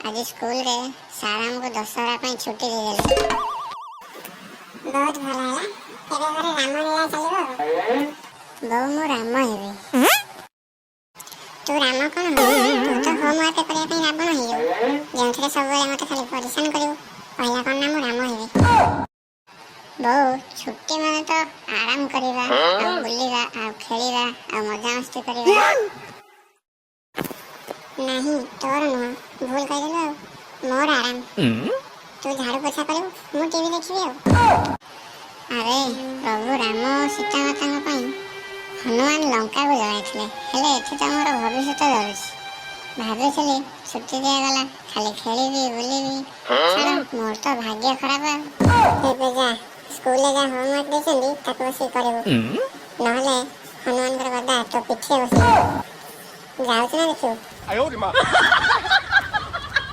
आज स्कूल रे सार हमको दशहरा ପାଇଁ छुट्टी दे देले। बहुत भला है। तेरे घरे रामलीला चलिबो। बहु मु राम हेबी। तू राम कोन हो? तू तो होमवर्क करिया ପାଇଁ रावण हेयो। जेंथरे सब बेले मते खाली परेशान करियो। पहिला कोन ना मु राम हेबी। बहु छुट्टी माने तो आराम करिबा, आ बुलिबा, आ खेलिबा, आ मजा मस्ती करिबा। नहीं तोर नुह भूल कर देलो मोर आराम। तू झाड़ू पोछा करू मु टीवी देखिबी आ। अरे प्रभु राम सीता माता ପାଇଁ हनुमान लंका को जाइथिले हेले एठी त मोर भविष्य तो जरुछि। भाबुଥିଲି छुट्टी दिया गला खाली खेलिबी बुलिबी छाड़ मोर तो भाग्य खराब। एबे जा स्कूल ले जा होमवर्क देछंदी ताको बसी करबो नहले हनुमान कर गदा तो पिछे बसी जाउछ ना देखियो। 哎呦我的妈！